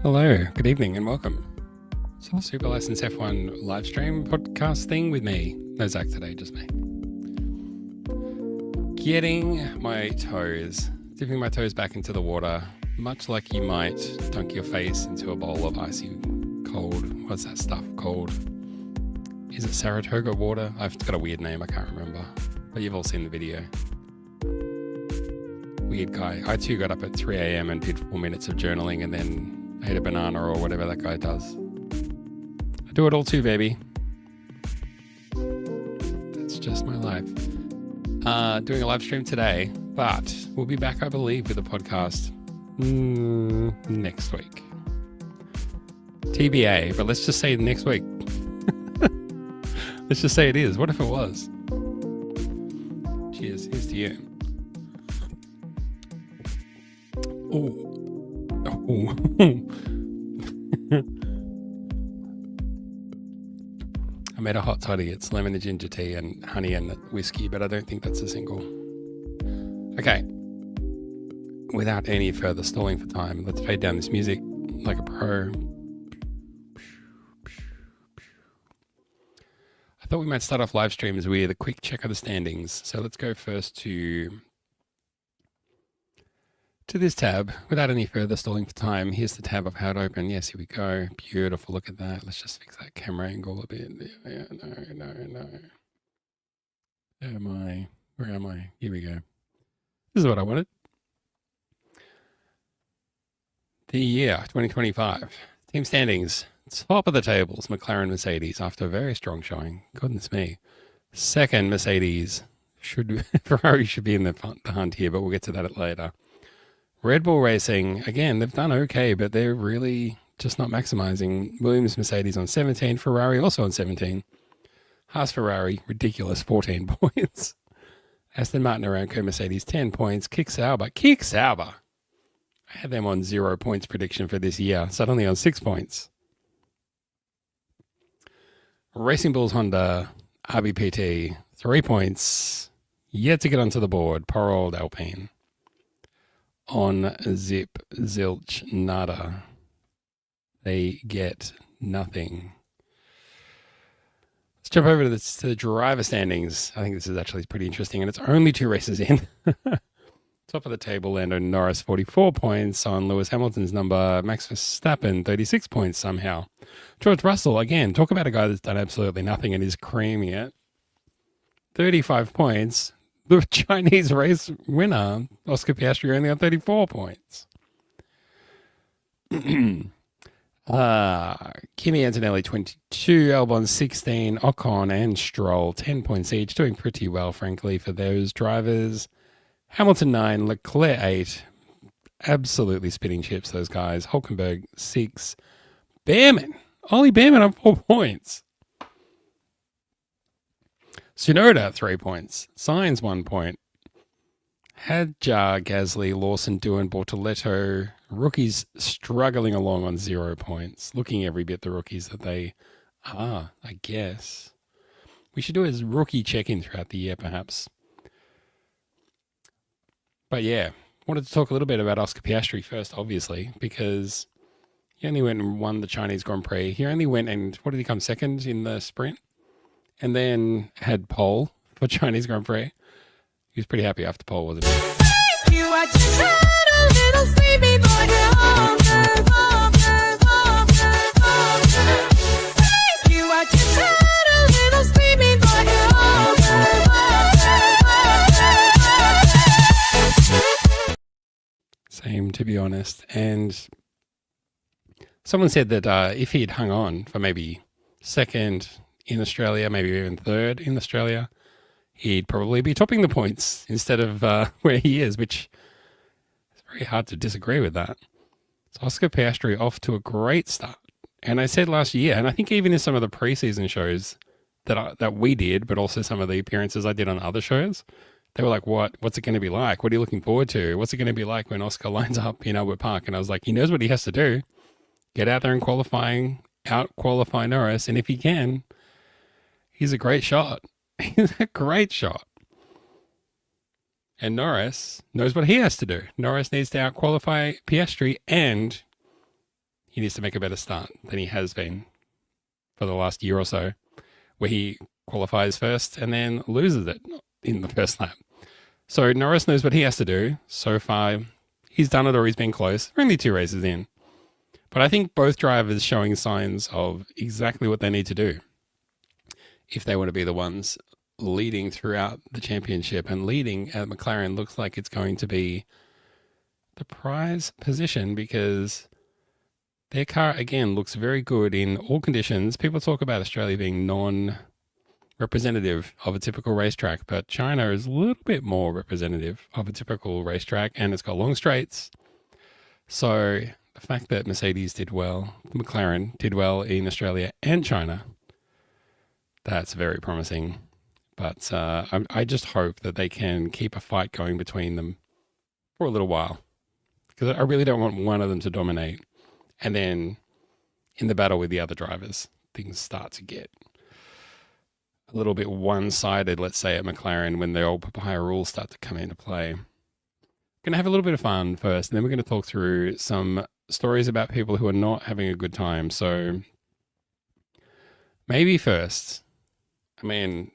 Hello, good evening, and welcome to the Super License F1 live stream podcast thing with me. No Zach today, just me. Getting my toes, dipping my toes back into the water, much like you might dunk your face into a bowl of icy cold, what's that stuff called? Is it Saratoga water? I've got a weird name, I can't remember, but you've all seen the video. Weird guy. I too got up at 3 a.m. and did 4 minutes of journaling and then ate a banana or whatever that guy does. I do it all too, baby. That's just my life. Doing a live stream today, but we'll be back, I believe, with the podcast next week. TBA, but let's just say next week. Let's just say it is. What if it was? Cheers. Here's to you. Oh. I made a hot toddy. It's lemon and ginger tea and honey and whiskey, but I don't think that's a single. Okay. Without any further stalling for time, let's fade down this music like a pro. I thought we might start off live streams with a quick check of the standings. So let's go first to this tab. Without any further stalling for time, here's the tab I've had open. Yes, here we go. Beautiful. Look at that. Let's just fix that camera angle a bit. Yeah, no. Where am I? Here we go. This is what I wanted. The year 2025. Team standings. Top of the tables, McLaren Mercedes after a very strong showing. Goodness me. Second, Mercedes. Ferrari should be in the hunt here, but we'll get to that later. Red Bull Racing, again, they've done okay, but they're really just not maximizing. Williams, Mercedes on 17, Ferrari also on 17. Haas, Ferrari, ridiculous, 14 points. Aston Martin, Aramco, Mercedes, 10 points. Kick Sauber. I had them on 0 points prediction for this year, suddenly on 6 points. Racing Bulls, Honda, RBPT, 3 points. Yet to get onto the board, poor old Alpine. On zip, zilch, nada. They get nothing. Let's jump over to the driver standings. I think this is actually pretty interesting, and it's only 2 races in. Top of the table, Lando Norris, 44 points on Lewis Hamilton's number. Max Verstappen, 36 points somehow. George Russell, again, talk about a guy that's done absolutely nothing and is creaming it. 35 points. The Chinese race winner, Oscar Piastri, only on 34 points. Kimi Antonelli, 22, Albon, 16, Ocon and Stroll, 10 points each, doing pretty well, frankly, for those drivers. Hamilton, 9, Leclerc, 8, absolutely spitting chips, those guys. Hulkenberg, 6, Ollie Behrman on 4 points. Tsunoda, 3 points. Sainz, 1 point. Hadjar, Gasly, Lawson, Doohan, Bortoletto. Rookies struggling along on 0 points. Looking every bit the rookies that they are, I guess. We should do a rookie check-in throughout the year, perhaps. But yeah, wanted to talk a little bit about Oscar Piastri first, obviously, because he only went and won the Chinese Grand Prix. He only went and, what did he come, second in the sprint? And then had pole for Chinese Grand Prix. He was pretty happy after pole, wasn't he? Same, to be honest. And someone said that if he had hung on for maybe second in Australia, maybe even third in Australia, he'd probably be topping the points instead of where he is, which is very hard to disagree with that. So Oscar Piastri off to a great start. And I said last year, and I think even in some of the preseason shows that we did, but also some of the appearances I did on other shows, they were like, what's it going to be like? What are you looking forward to? What's it going to be like when Oscar lines up in Albert Park? And I was like, he knows what he has to do. Get out there and out-qualify Norris. And if he can, he's a great shot. He's a great shot. And Norris knows what he has to do. Norris needs to out-qualify Piastri, and he needs to make a better start than he has been for the last year or so, where he qualifies first and then loses it in the first lap. So Norris knows what he has to do. So far, he's done it or he's been close. We're only 2 races in. But I think both drivers showing signs of exactly what they need to do if they want to be the ones leading throughout the championship. And leading at McLaren looks like it's going to be the prize position, because their car, again, looks very good in all conditions. People talk about Australia being non-representative of a typical racetrack, but China is a little bit more representative of a typical racetrack, and it's got long straights. So the fact that Mercedes did well, McLaren did well in Australia and China, that's very promising. But I just hope that they can keep a fight going between them for a little while, because I really don't want one of them to dominate. And then in the battle with the other drivers, things start to get a little bit one-sided, let's say, at McLaren, when the old papaya rules start to come into play. We're going to have a little bit of fun first, and then we're going to talk through some stories about people who are not having a good time. So maybe first, I mean,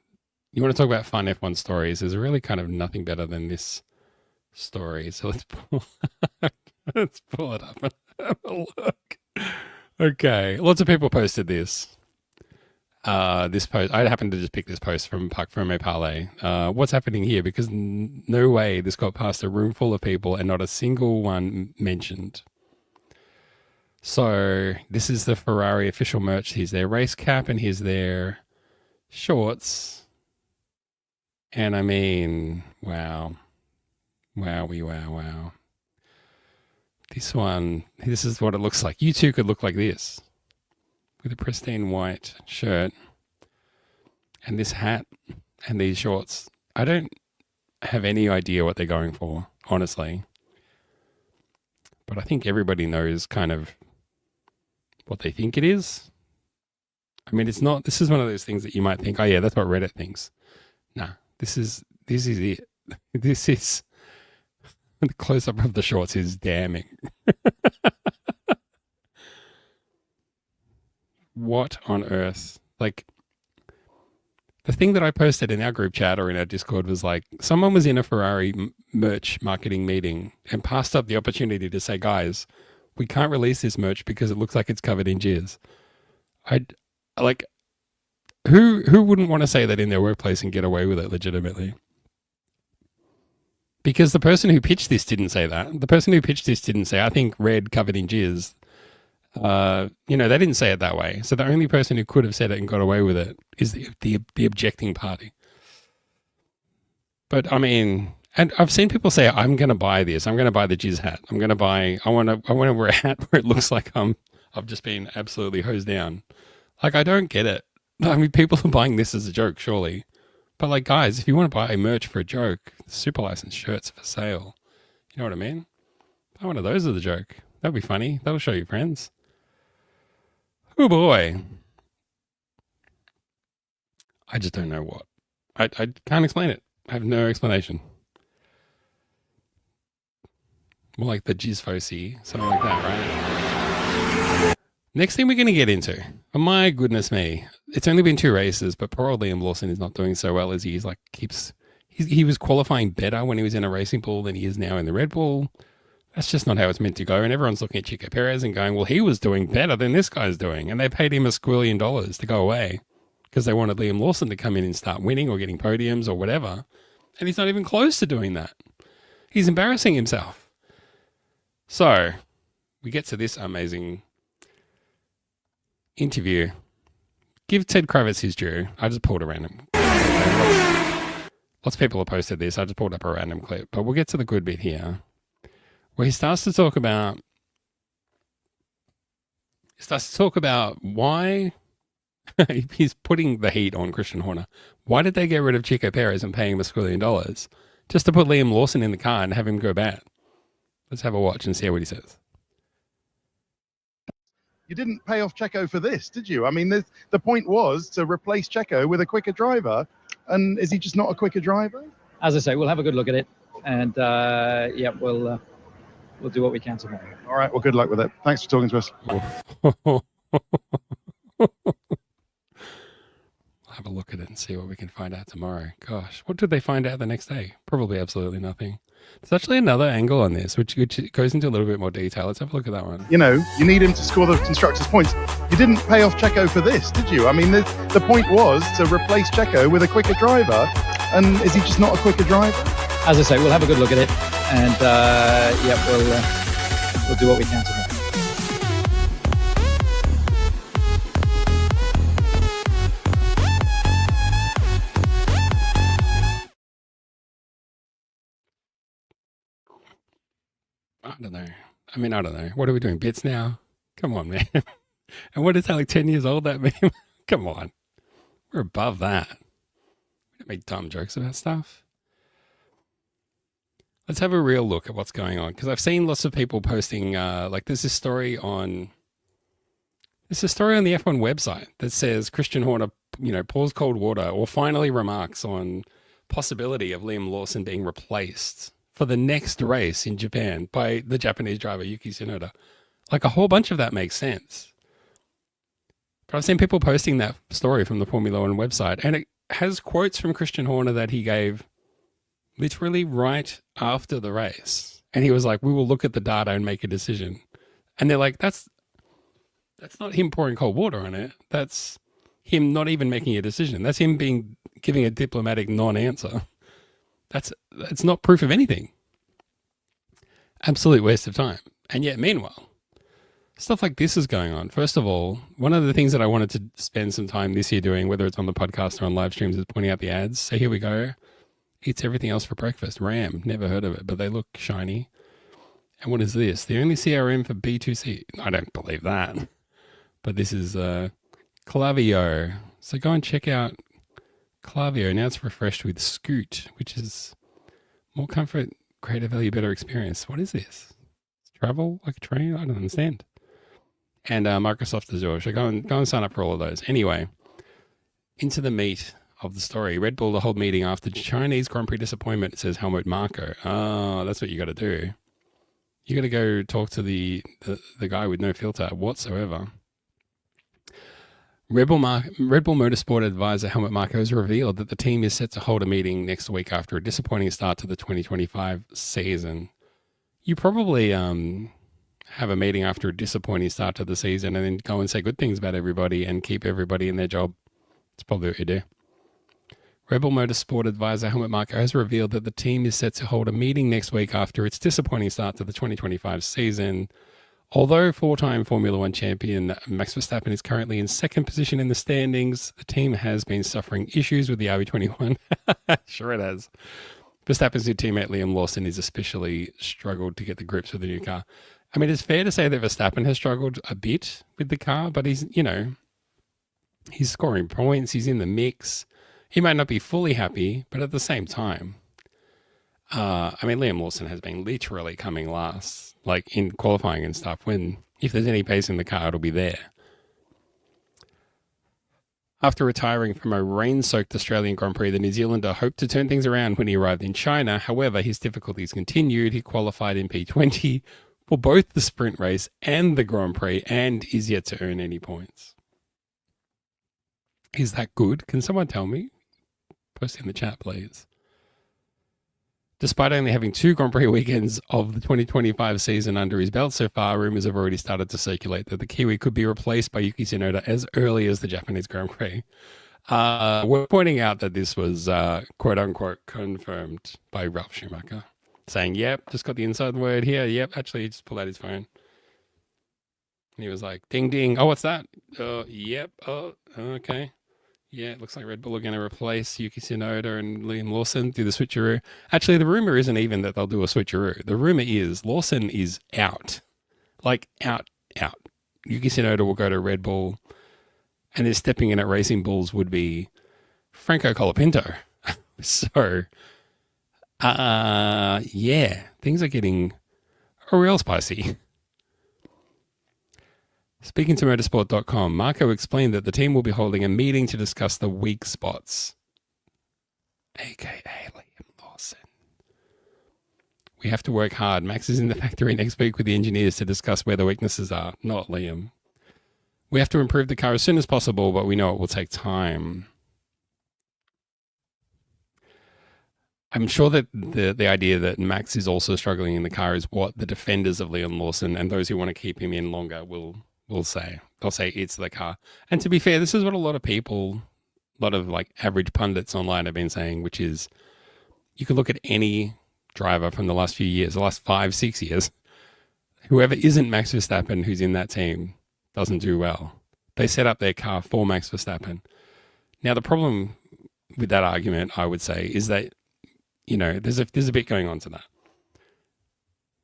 you want to talk about fun F1 stories, there's really kind of nothing better than this story. So let's pull it up and have a look. Okay, lots of people posted this. This post, I happened to just pick this post from Park Ferme Parlay. What's happening here? Because no way this got past a room full of people and not a single one mentioned. So this is the Ferrari official merch. Here's their race cap and here's their shorts. And I mean, wow. Wowie, wow. This is what it looks like. You too could look like this, with a pristine white shirt and this hat and these shorts. I don't have any idea what they're going for, honestly. But I think everybody knows kind of what they think it is. I mean, it's not, this is one of those things that you might think, oh yeah, that's what Reddit thinks. Nah, this is it. This is, the close-up of the shorts is damning. What on earth? Like, the thing that I posted in our group chat or in our Discord was like, someone was in a Ferrari merch marketing meeting and passed up the opportunity to say, guys, we can't release this merch because it looks like it's covered in jizz. Who wouldn't want to say that in their workplace and get away with it legitimately? Because the person who pitched this didn't say that. The person who pitched this didn't say, I think red covered in jizz. They didn't say it that way. So the only person who could have said it and got away with it is the objecting party. But I mean, and I've seen people say, I'm going to buy this. I'm going to buy the jizz hat. I want to wear a hat where it looks like I've just been absolutely hosed down. Like, I don't get it. I mean, people are buying this as a joke, surely. But like, guys, if you want to buy a merch for a joke, super license shirts for sale. You know what I mean? Buy one of those as a joke. That'd be funny. That'll show your friends. Oh boy. I just don't know what. I can't explain it. I have no explanation. More like the Jizfosi, something like that, right? Next thing we're going to get into. Oh my goodness me. It's only been 2 races, but poor old Liam Lawson is not doing so well as he was qualifying better when he was in a racing pool than he is now in the Red Bull. That's just not how it's meant to go. And everyone's looking at Chico Perez and going, well, he was doing better than this guy's doing. And they paid him $1 squillion to go away because they wanted Liam Lawson to come in and start winning or getting podiums or whatever. And he's not even close to doing that. He's embarrassing himself. So we get to this amazing interview. Give Ted Kravitz his due. I just pulled a random. Lots of people have posted this. I just pulled up a random clip, but we'll get to the good bit here, where he starts to talk about why he's putting the heat on Christian Horner. Why did they get rid of Chico Perez and pay him $1 squillion just to put Liam Lawson in the car and have him go bad? Let's have a watch and see what he says. You didn't pay off Checo for this, did you? I mean, the point was to replace Checo with a quicker driver. And is he just not a quicker driver? As I say, we'll have a good look at it. And, we'll we'll do what we can tomorrow. All right. Well, good luck with it. Thanks for talking to us. We'll have a look at it and see what we can find out tomorrow. Gosh, what did they find out the next day? Probably absolutely nothing. There's actually another angle on this, which goes into a little bit more detail. Let's have a look at that one. You know, you need him to score the constructors' points. You didn't pay off Checo for this, did you? I mean, the point was to replace Checo with a quicker driver. And is he just not a quicker driver? As I say, we'll have a good look at it, and we'll do what we can tomorrow. I don't know. I don't know. What are we doing? Bits now? Come on, man. And what is that, like 10 years old, that meme? Come on. We're above that. We don't make dumb jokes about stuff. Let's have a real look at what's going on. Because I've seen lots of people posting, there's this story on the F1 website that says Christian Horner, pours cold water or finally remarks on possibility of Liam Lawson being replaced for the next race in Japan by the Japanese driver Yuki Tsunoda. Like, a whole bunch of that makes sense. But I've seen people posting that story from the Formula One website, and it has quotes from Christian Horner that he gave literally right after the race. And he was like, we will look at the data and make a decision. And they're like, that's not him pouring cold water on it. That's him not even making a decision. That's him giving a diplomatic non-answer. That's not proof of anything. Absolute waste of time. And yet, meanwhile, stuff like this is going on. First of all, one of the things that I wanted to spend some time this year doing, whether it's on the podcast or on live streams, is pointing out the ads. So here we go. Eats everything else for breakfast. Ram. Never heard of it, but they look shiny. And what is this? The only CRM for B2C. I don't believe that. But this is Clavio. So go and check out Clavio. Now it's refreshed with Scoot, which is more comfort, greater value, better experience. What is this? Travel like a train? I don't understand. And Microsoft Azure. So go and sign up for all of those. Anyway, into the meat of the story. Red Bull to hold meeting after Chinese Grand Prix disappointment. It says Helmut Marko. Oh, that's what you got to do. You got to go talk to the guy with no filter whatsoever. Red Bull Motorsport advisor Helmut Marko has revealed that the team is set to hold a meeting next week after a disappointing start to the 2025 season. You probably have a meeting after a disappointing start to the season and then go and say good things about everybody and keep everybody in their job. That's probably what you do. Red Bull Motorsport advisor Helmut Marko has revealed that the team is set to hold a meeting next week after its disappointing start to the 2025 season. Although four-time Formula One champion Max Verstappen is currently in second position in the standings, the team has been suffering issues with the RB21. Sure it has. Verstappen's new teammate Liam Lawson has especially struggled to get the grips with the new car. I mean, it's fair to say that Verstappen has struggled a bit with the car, but he's scoring points, he's in the mix. He might not be fully happy, but at the same time, Liam Lawson has been literally coming last, like in qualifying and stuff. If there's any pace in the car, it'll be there. After retiring from a rain-soaked Australian Grand Prix, the New Zealander hoped to turn things around when he arrived in China. However, his difficulties continued. He qualified in P20 for both the sprint race and the Grand Prix and is yet to earn any points. Is that good? Can someone tell me? Post in the chat, please. Despite only having 2 Grand Prix weekends of the 2025 season under his belt so far, rumours have already started to circulate that the Kiwi could be replaced by Yuki Tsunoda as early as the Japanese Grand Prix. We're pointing out that this was quote-unquote confirmed by Ralf Schumacher, saying, yep, just got the inside word here. Yep, actually, he just pulled out his phone. And he was like, ding, ding. Oh, what's that? Yep. Oh, okay. Yeah, it looks like Red Bull are going to replace Yuki Tsunoda and Liam Lawson, do the switcheroo. Actually, the rumor isn't even that they'll do a switcheroo. The rumor is Lawson is out. Like, out. Yuki Tsunoda will go to Red Bull, and then stepping in at Racing Bulls would be Franco Colapinto. So, yeah, things are getting real spicy. Speaking to motorsport.com, Marko explained that the team will be holding a meeting to discuss the weak spots, aka Liam Lawson. We have to work hard. Max is in the factory next week with the engineers to discuss where the weaknesses are, not Liam. We have to improve the car as soon as possible, but we know it will take time. I'm sure that the idea that Max is also struggling in the car is what the defenders of Leon Lawson and those who want to keep him in longer will say. They'll say it's the car. And to be fair, this is what a lot of people, a lot of like average pundits online have been saying, which is you could look at any driver from the last few years, the last 5-6 years, whoever isn't Max Verstappen who's in that team doesn't do well. They set up their car for Max Verstappen. Now, the problem with that argument, I would say, is that, you know, there's a bit going on to that.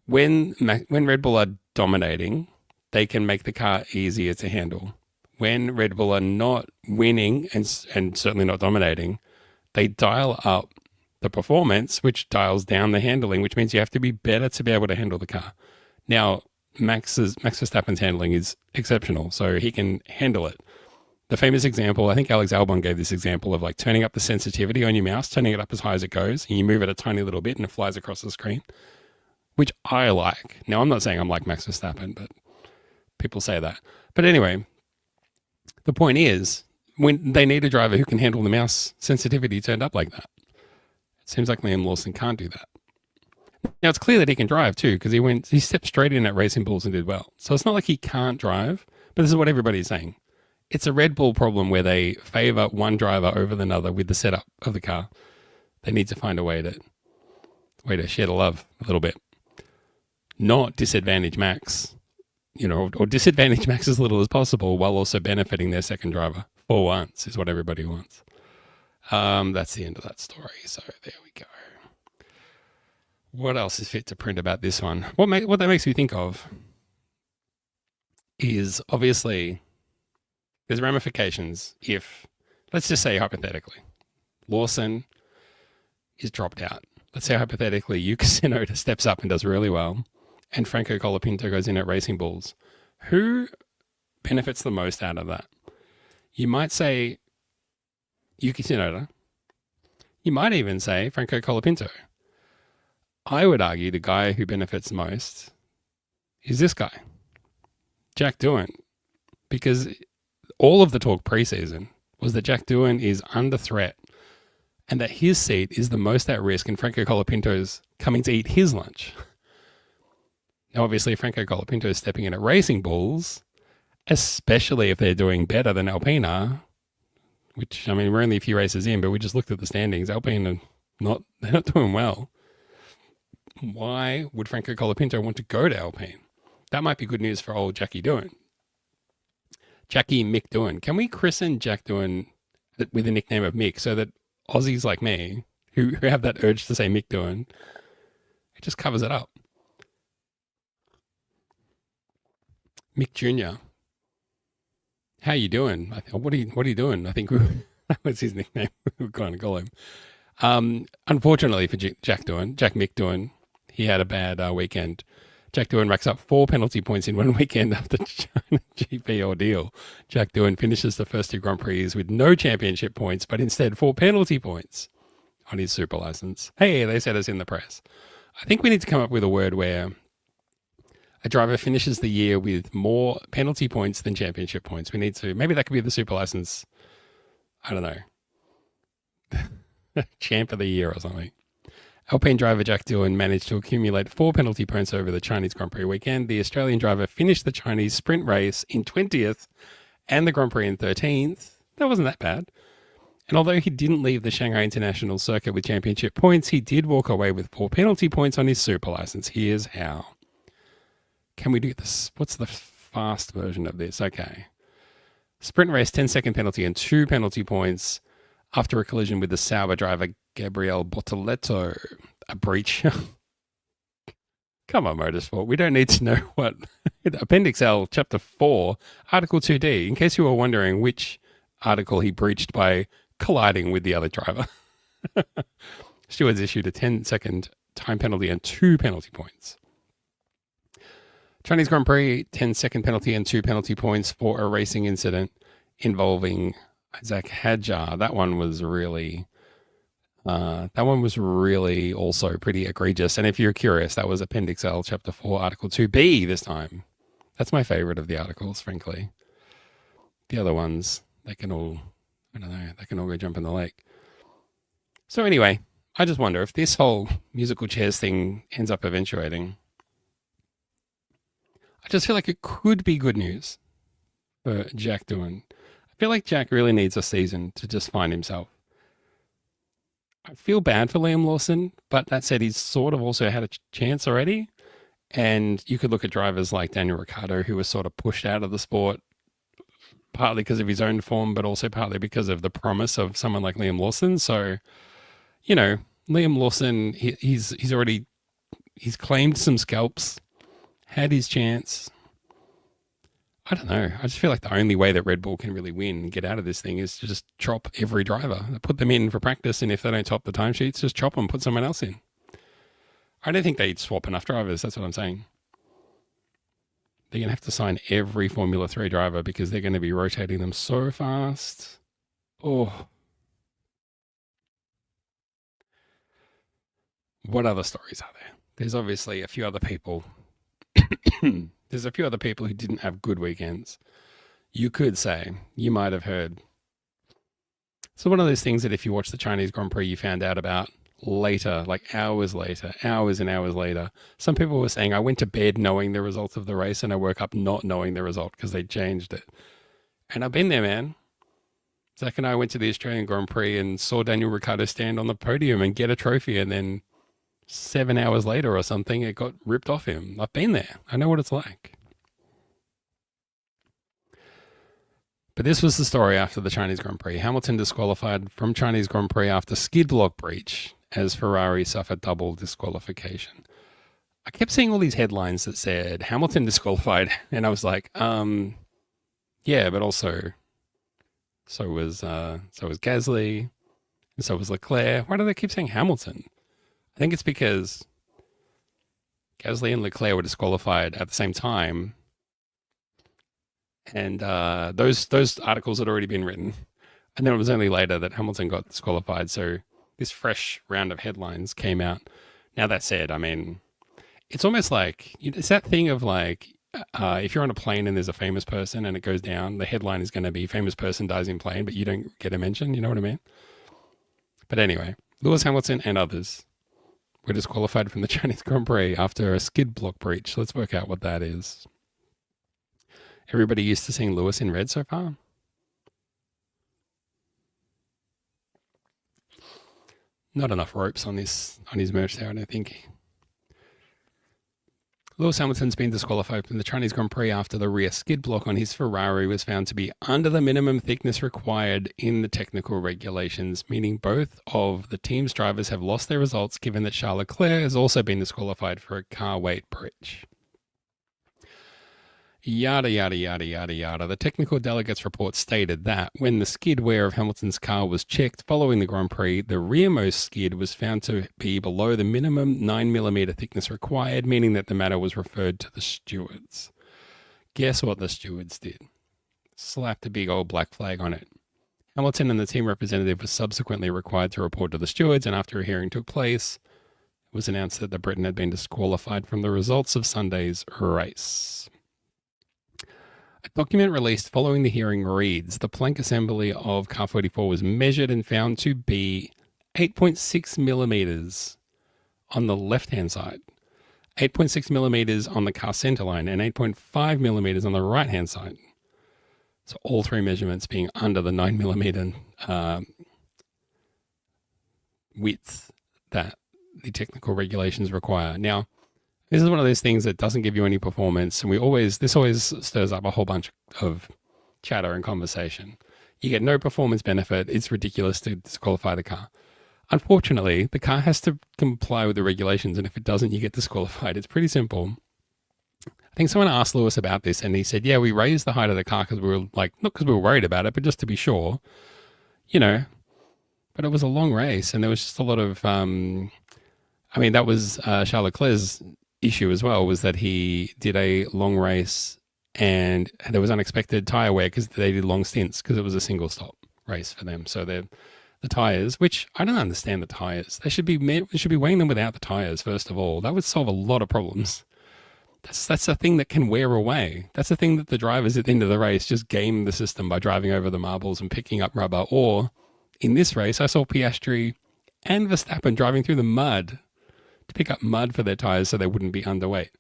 When Red Bull are dominating, they can make the car easier to handle. When Red Bull are not winning and certainly not dominating, they dial up the performance, which dials down the handling, which means you have to be better to be able to handle the car. Now, Max Verstappen's handling is exceptional, so he can handle it. The famous example, I think Alex Albon gave this example of like turning up the sensitivity on your mouse, turning it up as high as it goes, and you move it a tiny little bit and it flies across the screen, which I like. Now, I'm not saying I'm like Max Verstappen, but people say that. But anyway, the point is, when they need a driver who can handle the mouse sensitivity turned up like that. It seems like Liam Lawson can't do that. Now, it's clear that he can drive too, because he stepped straight in at Racing Bulls and did well. So it's not like he can't drive, but this is what everybody's saying. It's a Red Bull problem where they favor one driver over another with the setup of the car. They need to find a way to share the love a little bit. Not disadvantage Max, you know, or disadvantage Max as little as possible while also benefiting their second driver for once is what everybody wants. That's the end of that story. So there we go. What else is fit to print about this one? What that makes me think of is obviously there's ramifications if, let's just say hypothetically, Lawson is dropped out. Let's say hypothetically Yuka Tsunoda steps up and does really well, and Franco Colapinto goes in at Racing Bulls. Who benefits the most out of that? You might say Yuki Tsunoda. You might even say Franco Colapinto. I would argue the guy who benefits most is this guy, Jack Doohan, because all of the talk preseason was that Jack Doohan is under threat and that his seat is the most at risk and Franco Colapinto's coming to eat his lunch. Now, obviously, Franco Colapinto is stepping in at Racing Bulls, especially if they're doing better than Alpine are, which, I mean, we're only a few races in, but we just looked at the standings. Alpine are they're not doing well. Why would Franco Colapinto want to go to Alpine? That might be good news for old Jackie Doohan. Jackie Mick Doohan. Can we christen Jack Doohan with the nickname of Mick so that Aussies like me, who have that urge to say Mick Doohan, it just covers it up? Mick Jr. How you doing? What are you doing? I think that was his nickname. We were going to call him. Unfortunately for Jack Mick Doohan, he had a bad weekend. Jack Doohan racks up 4 penalty points in one weekend after China GP ordeal. Jack Doohan finishes the first 2 Grand Prix with no championship points, but instead 4 penalty points on his super license. Hey, they said us in the press. I think we need to come up with a word where a driver finishes the year with more penalty points than championship points. We need to, maybe that could be the super license. I don't know. Champ of the year or something. Alpine driver Jack Doohan managed to accumulate 4 penalty points over the Chinese Grand Prix weekend. The Australian driver finished the Chinese sprint race in 20th and the Grand Prix in 13th. That wasn't that bad. And although he didn't leave the Shanghai International Circuit with championship points, he did walk away with 4 penalty points on his super license. Here's how. Can we do this? What's the fast version of this? Okay. Sprint race, 10-second penalty and 2 penalty points after a collision with the Sauber driver Gabriel Bortoleto. A breach. Come on, Motorsport. We don't need to know what. Appendix L, Chapter 4, Article 2D, in case you were wondering which article he breached by colliding with the other driver. Stewards issued a 10-second time penalty and 2 penalty points. Chinese Grand Prix, 10-second penalty and 2 penalty points for a racing incident involving Isaac Hadjar. That one was really That one was really also pretty egregious. And if you're curious, that was Appendix L, Chapter 4, Article 2B this time. That's my favorite of the articles, frankly. The other ones, they can all, I don't know, they can all go jump in the lake. So anyway, I just wonder if this whole musical chairs thing ends up eventuating. I just feel like it could be good news for Jack Doohan. I feel like Jack really needs a season to just find himself. I feel bad for Liam Lawson, but that said, he's sort of also had a chance already. And you could look at drivers like Daniel Ricciardo, who was sort of pushed out of the sport, partly because of his own form, but also partly because of the promise of someone like Liam Lawson. So, you know, Liam Lawson, he's claimed some scalps, had his chance. I don't know. I just feel like the only way that Red Bull can really win and get out of this thing is to just chop every driver. Put them in for practice, and if they don't top the timesheets, just chop them, put someone else in. I don't think they'd swap enough drivers. That's what I'm saying. They're going to have to sign every Formula 3 driver because they're going to be rotating them so fast. Oh. What other stories are there? There's obviously a few other people. There's a few other people who didn't have good weekends. You could say, you might have heard. So one of those things that if you watch the Chinese Grand Prix, you found out about later, like hours later, hours and hours later. Some people were saying, I went to bed knowing the result of the race and I woke up not knowing the result because they changed it. And I've been there, man. Zach and I went to the Australian Grand Prix and saw Daniel Ricciardo stand on the podium and get a trophy, and then 7 hours later or something, it got ripped off him. I've been there. I know what it's like. But this was the story after the Chinese Grand Prix. Hamilton disqualified from Chinese Grand Prix after skid block breach as Ferrari suffered double disqualification. I kept seeing all these headlines that said Hamilton disqualified, and I was like, yeah, but also so was Gasly, and so was Leclerc. Why do they keep saying Hamilton? I think it's because Gasly and Leclerc were disqualified at the same time, and those articles had already been written, and then it was only later that Hamilton got disqualified. So this fresh round of headlines came out. Now that said, I mean, it's almost like it's that thing of like if you're on a plane and there's a famous person and it goes down, the headline is going to be famous person dies in plane, but you don't get a mention. You know what I mean? But anyway, Lewis Hamilton and others were disqualified from the Chinese Grand Prix after a skid block breach. Let's work out what that is. Everybody used to seeing Lewis in red so far? Not enough ropes on his merch there, I don't think. Lewis Hamilton's been disqualified from the Chinese Grand Prix after the rear skid block on his Ferrari was found to be under the minimum thickness required in the technical regulations, meaning both of the team's drivers have lost their results, given that Charles Leclerc has also been disqualified for a car weight breach. Yada, yada, yada, yada, yada. The technical delegates report stated that when the skid wear of Hamilton's car was checked following the Grand Prix, the rearmost skid was found to be below the minimum 9mm thickness required, meaning that the matter was referred to the stewards. Guess what the stewards did? Slapped a big old black flag on it. Hamilton and the team representative were subsequently required to report to the stewards, and after a hearing took place, it was announced that the Briton had been disqualified from the results of Sunday's race. A document released following the hearing reads, the plank assembly of car 44 was measured and found to be 8.6 millimeters on the left-hand side, 8.6 millimeters on the car center line, and 8.5 millimeters on the right-hand side. So all three measurements being under the 9mm width that the technical regulations require. Now, this is one of those things that doesn't give you any performance, and this always stirs up a whole bunch of chatter and conversation. You get no performance benefit. It's ridiculous to disqualify the car. Unfortunately, the car has to comply with the regulations, and if it doesn't, you get disqualified. It's pretty simple. I think someone asked Lewis about this, and he said, yeah, we raised the height of the car because we were like, not because we were worried about it, but just to be sure, you know. But it was a long race, and there was just a lot of, that was Charles Leclerc's issue as well, was that he did a long race and there was unexpected tire wear because they did long stints because it was a single stop race for them. So the tires, which I don't understand the tires. They should be weighing them without the tires, first of all. That would solve a lot of problems. That's a thing that can wear away. That's the thing that the drivers at the end of the race just game the system by driving over the marbles and picking up rubber. Or in this race, I saw Piastri and Verstappen driving through the mud to pick up mud for their tires so they wouldn't be underweight.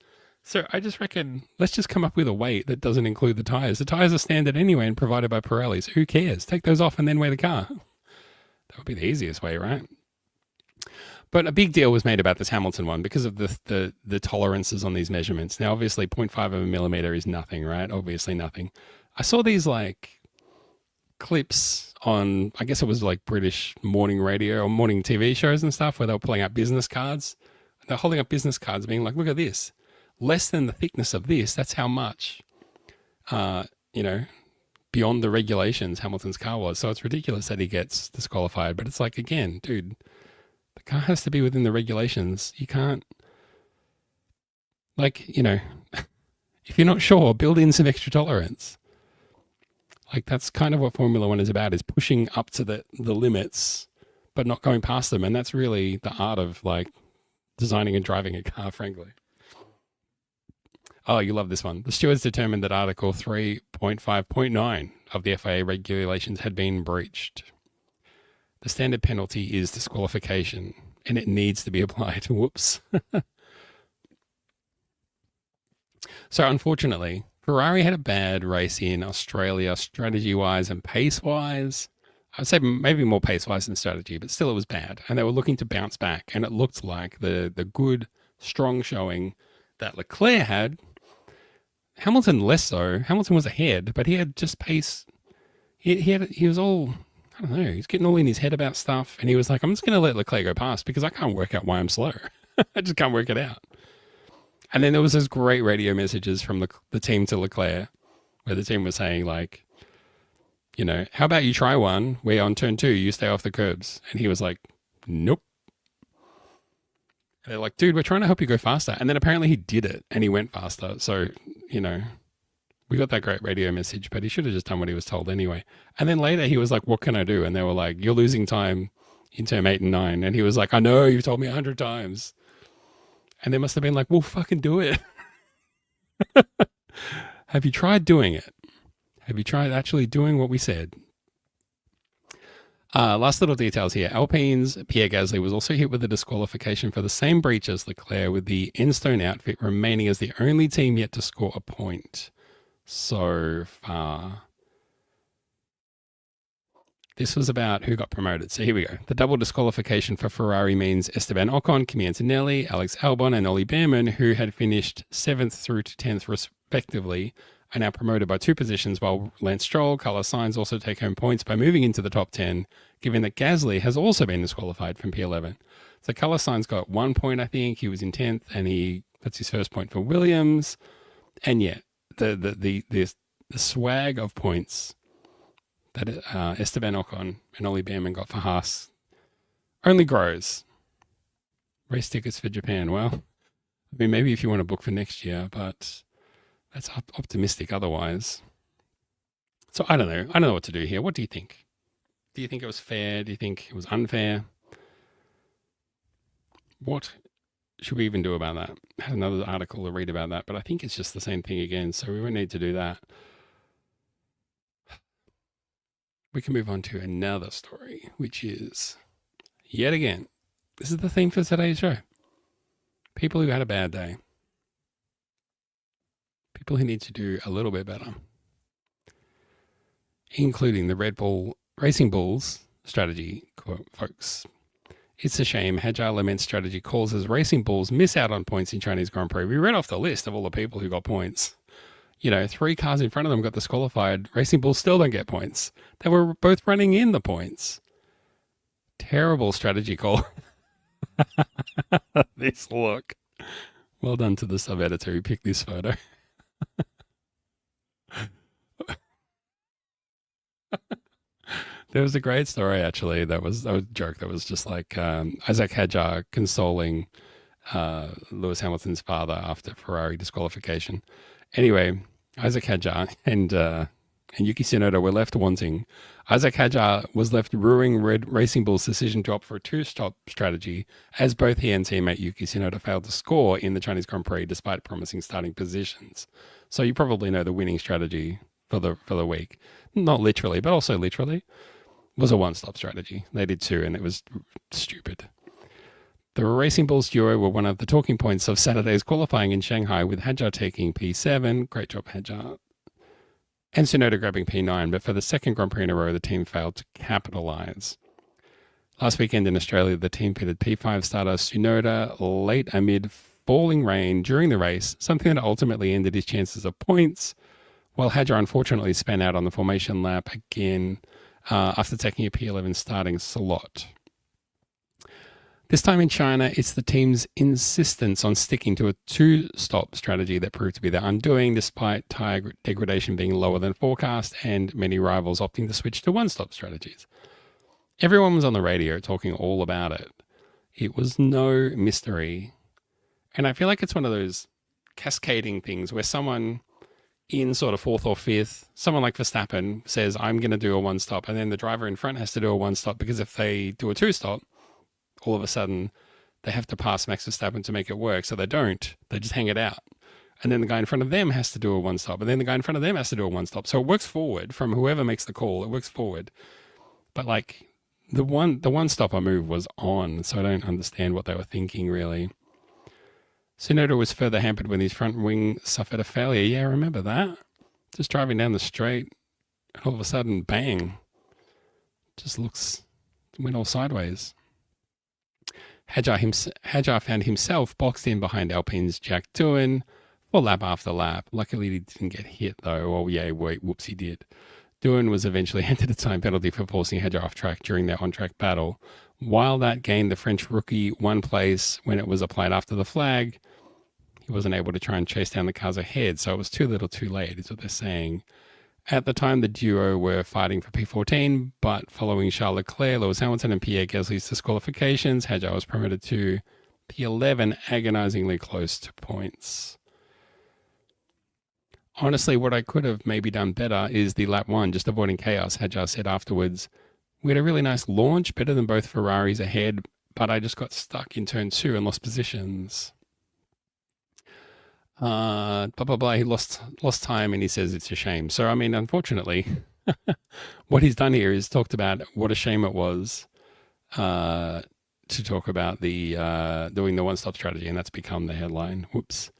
So I just reckon let's just come up with a weight that doesn't include the tires. The tires are standard anyway and provided by Pirelli. So who cares? Take those off and then weigh the car. That would be the easiest way, right? But a big deal was made about this Hamilton one because of the tolerances on these measurements. Now, obviously, 0.5 of a millimeter is nothing, right? Obviously nothing. I saw these like clips on, I guess it was like British morning radio or morning TV shows and stuff where they were pulling out business cards. They're holding up business cards being like, look at this. Less than the thickness of this. That's how much, beyond the regulations Hamilton's car was. So it's ridiculous that he gets disqualified. But it's like, again, dude, the car has to be within the regulations. You can't, if you're not sure, build in some extra tolerance. Like, that's kind of what Formula One is about, is pushing up to the limits, but not going past them. And that's really the art of, like, designing and driving a car, frankly. Oh, you love this one. The stewards determined that Article 3.5.9 of the FIA regulations had been breached. The standard penalty is disqualification, and it needs to be applied. Whoops. So, unfortunately, Ferrari had a bad race in Australia, strategy-wise and pace-wise. I'd say maybe more pace-wise than strategy, but still it was bad. And they were looking to bounce back, and it looked like the good, strong showing that Leclerc had. Hamilton less so. Hamilton was ahead, but he had just pace. He was all, I don't know, he's getting all in his head about stuff, and he was like, I'm just going to let Leclerc go past because I can't work out why I'm slow. I just can't work it out. And then there was those great radio messages from the team to Leclerc, where the team was saying, like, how about you try one where on turn 2 you stay off the curbs? And he was like, nope. And they're like, dude, we're trying to help you go faster. And then apparently he did it and he went faster. So, we got that great radio message, but he should have just done what he was told anyway. And then later he was like, what can I do? And they were like, you're losing time in turn 8 and 9. And he was like, I know, you've told me 100 times. And they must have been like, well, fucking do it. Have you tried doing it? Have you tried actually doing what we said? Last little details here. Alpine's Pierre Gasly was also hit with a disqualification for the same breach as Leclerc, with the Enstone outfit remaining as the only team yet to score a point so far. This was about who got promoted. So here we go. The double disqualification for Ferrari means Esteban Ocon, Kimi Antonelli, Alex Albon, and Ollie Behrman, who had finished 7th through to 10th respectively, are now promoted by 2 positions, while Lance Stroll, Carlos Sainz also take home points by moving into the top 10, given that Gasly has also been disqualified from P11. So Carlos Sainz got 1 point, I think. He was in 10th, and that's his first point for Williams. And yeah, the swag of points that Esteban Ocon and Ollie Behrman got for Haas only grows. Race tickets for Japan. Well, I mean, maybe if you want to book for next year, but that's optimistic otherwise. So I don't know. I don't know what to do here. What do you think? Do you think it was fair? Do you think it was unfair? What should we even do about that? I had another article to read about that, but I think it's just the same thing again, so we won't need to do that. We can move on to another story, which is, yet again, this is the theme for today's show. People who had a bad day. People who need to do a little bit better. Including the Red Bull Racing Bulls strategy, quote, folks. It's a shame Agile Laments strategy causes Racing Bulls miss out on points in Chinese Grand Prix. We read off the list of all the people who got points. 3 cars in front of them got disqualified. Racing Bulls still don't get points. They were both running in the points. Terrible strategy call. This look. Well done to the sub-editor who picked this photo. There was a great story, actually. That was a joke. That was just like Isaac Hadjar consoling Lewis Hamilton's father after Ferrari disqualification. Anyway, Isaac Hadjar and and Yuki Tsunoda were left wanting. Isaac Hadjar was left ruining Racing Bull's decision to opt for a two-stop strategy, as both he and teammate Yuki Tsunoda failed to score in the Chinese Grand Prix despite promising starting positions. So you probably know the winning strategy for the week. Not literally, but also literally, was a one-stop strategy. They did two, and it was stupid. The Racing Bulls duo were one of the talking points of Saturday's qualifying in Shanghai, with Hadjar taking P7, great job Hadjar, and Tsunoda grabbing P9, but for the second Grand Prix in a row, the team failed to capitalise. Last weekend in Australia, the team pitted P5 starter Tsunoda late amid falling rain during the race, something that ultimately ended his chances of points, while Hadjar unfortunately spun out on the formation lap again after taking a P11 starting slot. This time in China, it's the team's insistence on sticking to a two-stop strategy that proved to be their undoing, despite tyre degradation being lower than forecast and many rivals opting to switch to one-stop strategies. Everyone was on the radio talking all about it. It was no mystery. And I feel like it's one of those cascading things where someone in sort of fourth or fifth, someone like Verstappen says, I'm going to do a one-stop, and then the driver in front has to do a one-stop, because if they do a two-stop, all of a sudden they have to pass Max Verstappen to make it work. So they don't. They just hang it out. And then the guy in front of them has to do a one-stop. And then the guy in front of them has to do a one-stop. So it works forward from whoever makes the call. It works forward. But like the one-stopper move was on. So I don't understand what they were thinking, really. Tsunoda was further hampered when his front wing suffered a failure. Yeah, I remember that. Just driving down the straight. And all of a sudden, bang. Just went all sideways. Hadjar found himself boxed in behind Alpine's Jack Doohan for lap after lap. Luckily, he didn't get hit, though. Oh, yeah, whoops, he did. Doohan was eventually handed a time penalty for forcing Hadjar off track during their on-track battle. While that gained the French rookie one place when it was applied after the flag, he wasn't able to try and chase down the cars ahead, so it was too little too late, is what they're saying. At the time, the duo were fighting for P14, but following Charles Leclerc, Lewis Hamilton, and Pierre Gasly's disqualifications, Hadjar was promoted to P11, agonisingly close to points. Honestly, what I could have maybe done better is the lap one, just avoiding chaos, Hadjar said afterwards. We had a really nice launch, better than both Ferraris ahead, but I just got stuck in turn 2 and lost positions. Blah, blah, blah. He lost time, and he says it's a shame. So, I mean, unfortunately, what he's done here is talked about what a shame it was to talk about the doing the one-stop strategy, and that's become the headline. Whoops.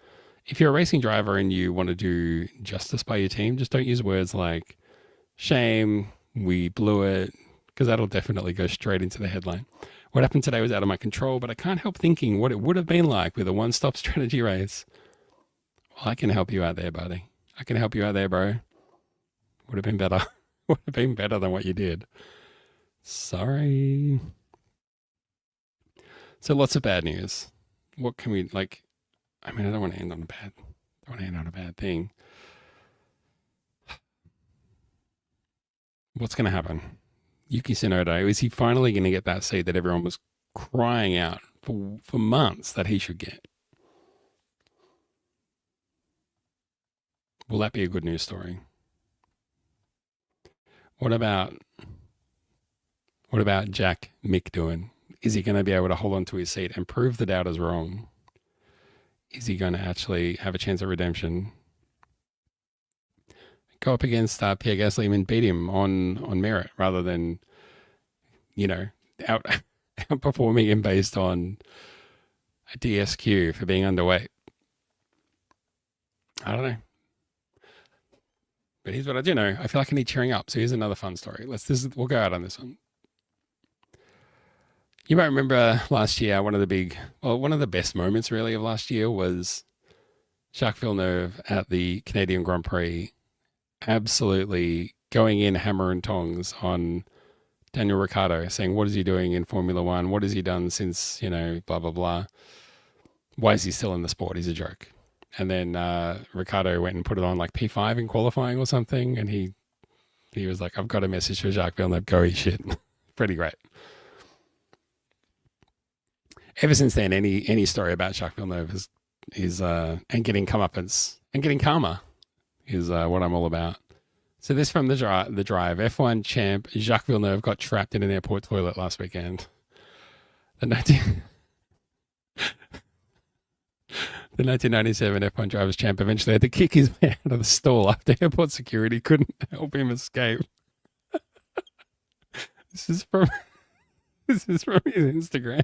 If you're a racing driver and you want to do justice by your team, just don't use words like shame, we blew it, because that'll definitely go straight into the headline. What happened today was out of my control, but I can't help thinking what it would have been like with a one-stop strategy race. Well, I can help you out there, buddy. I can help you out there, bro. Would have been better. Would have been better than what you did. Sorry. So lots of bad news. What can we, like, I mean, I don't want to end on a bad thing. What's going to happen? Yuki Tsunoda, is he finally going to get that seat that everyone was crying out for months that he should get? Will that be a good news story? What about Jack Mick doing? Is he going to be able to hold on to his seat and prove the doubters wrong? Is he going to actually have a chance of redemption? Go up against Pierre Gasly and beat him on merit rather than, outperforming him based on a DSQ for being underweight. I don't know. But here's what I do know. I feel like I need cheering up. So here's another fun story. We'll go out on this one. You might remember last year, one of the best moments really of last year was Jacques Villeneuve at the Canadian Grand Prix, absolutely going in hammer and tongs on Daniel Ricciardo, saying, what is he doing in Formula One? What has he done since, blah, blah, blah. Why is he still in the sport? He's a joke. And then Ricciardo went and put it on like P5 in qualifying or something. And he was like, I've got a message for Jacques Villeneuve, go eat shit. Pretty great. Ever since then, any story about Jacques Villeneuve is and getting comeuppance and getting karma is what I'm all about. So this from the drive. F1 champ Jacques Villeneuve got trapped in an airport toilet last weekend. The 1997 F1 drivers champ eventually had to kick his way out of the stall after airport security couldn't help him escape. This is from his Instagram.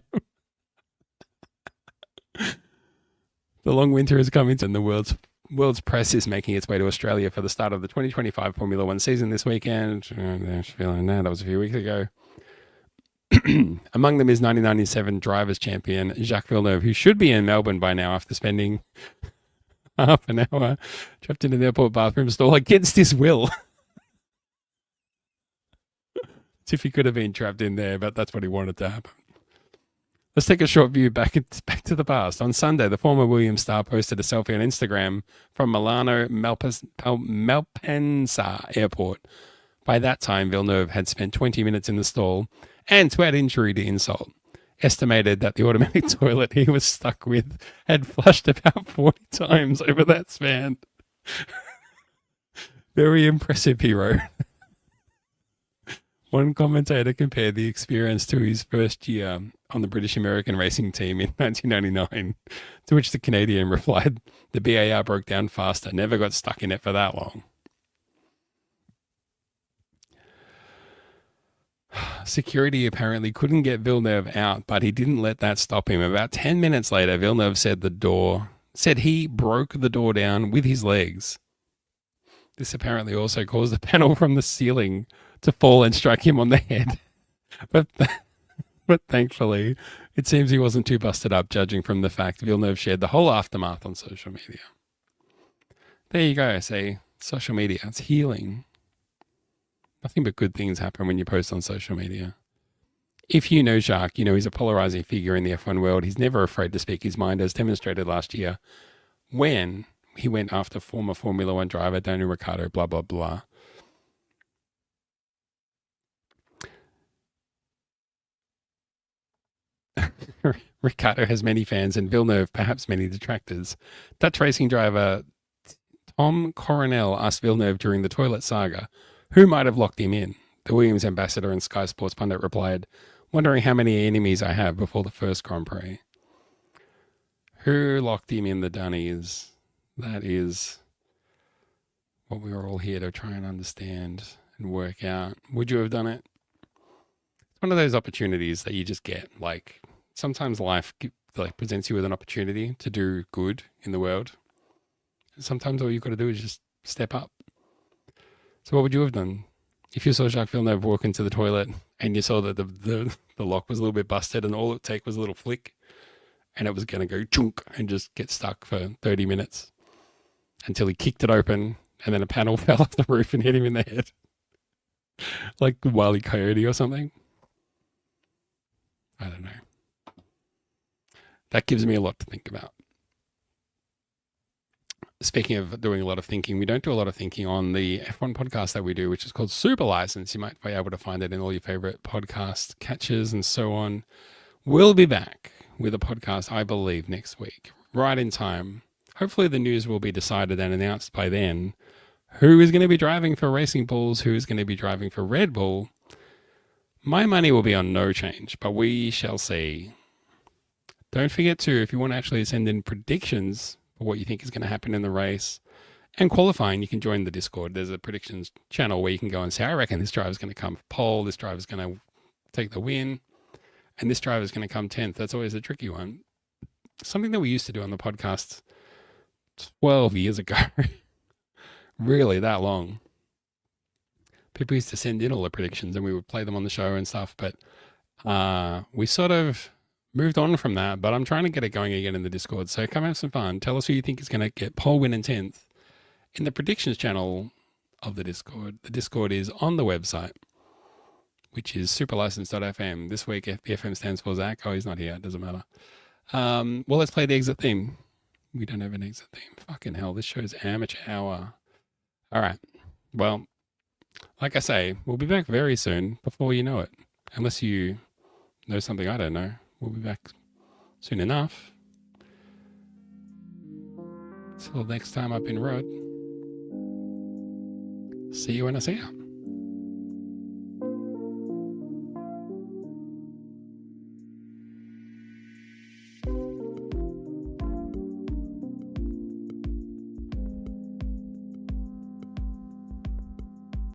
The long winter is coming and the world's press is making its way to Australia for the start of the 2025 Formula One season this weekend. That was a few weeks ago. Among them is 1997 drivers champion Jacques Villeneuve, who should be in Melbourne by now after spending half an hour trapped in an airport bathroom stall against his will. As if he could have been trapped in there, but that's what he wanted to happen. Let's take a short view back to the past. On Sunday, the former Williams star posted a selfie on Instagram from Milano Malpensa Airport. By that time, Villeneuve had spent 20 minutes in the stall, and to add injury to insult, estimated that the automatic toilet he was stuck with had flushed about 40 times over that span. Very impressive, he wrote. One commentator compared the experience to his first year on the British American racing team in 1999, to which the Canadian replied, "The BAR broke down faster, never got stuck in it for that long." Security apparently couldn't get Villeneuve out, but he didn't let that stop him. About 10 minutes later, Villeneuve said he broke the door down with his legs. This apparently also caused a panel from the ceiling to fall and strike him on the head. But thankfully, it seems he wasn't too busted up, judging from the fact Villeneuve shared the whole aftermath on social media. There you go. Say social media. It's healing. Nothing but good things happen when you post on social media. If you know Jacques, you know he's a polarizing figure in the F1 world. He's never afraid to speak his mind, as demonstrated last year when he went after former Formula One driver Daniel Ricciardo, blah, blah, blah. Ricciardo has many fans and Villeneuve perhaps many detractors. Dutch racing driver Tom Coronel asked Villeneuve during the toilet saga who might have locked him in. The Williams ambassador and Sky Sports pundit replied, "Wondering how many enemies I have before the first Grand Prix." Who locked him in, the dunnies? That is what we were all here to try and understand and work out. Would you have done it? It's one of those opportunities that you just get. Like, sometimes life presents you with an opportunity to do good in the world. Sometimes all you've got to do is just step up. So what would you have done? If you saw Jacques Villeneuve walk into the toilet and you saw that the lock was a little bit busted and all it take was a little flick and it was going to go chunk and just get stuck for 30 minutes until he kicked it open and then a panel fell off the roof and hit him in the head. Like Wile E. Coyote or something. I don't know. That gives me a lot to think about. Speaking of doing a lot of thinking, we don't do a lot of thinking on the F1 podcast that we do, which is called Super License. You might be able to find it in all your favorite podcast catches and so on. We'll be back with a podcast, I believe, next week, right in time. Hopefully the news will be decided and announced by then. Who is going to be driving for Racing Bulls? Who is going to be driving for Red Bull? My money will be on no change, but we shall see. Don't forget to, if you want to actually send in predictions for what you think is going to happen in the race and qualifying, you can join the Discord. There's a predictions channel where you can go and say, I reckon this driver's going to come pole, this driver's going to take the win, and this driver's going to come 10th. That's always a tricky one. Something that we used to do on the podcast 12 years ago. Really that long. People used to send in all the predictions and we would play them on the show and stuff, but we sort of moved on from that, but I'm trying to get it going again in the Discord. So come have some fun. Tell us who you think is going to get pole, win, and 10th in the predictions channel of the Discord. The Discord is on the website, which is superlicense.fm. This week, the FM stands for Zach. Oh, he's not here. It doesn't matter. Well, let's play the exit theme. We don't have an exit theme. Fucking hell, this show's amateur hour. All right. Well, like I say, we'll be back very soon before you know it. Unless you know something I don't know. We'll be back soon enough. Till next time up in Rod. see you when I see you.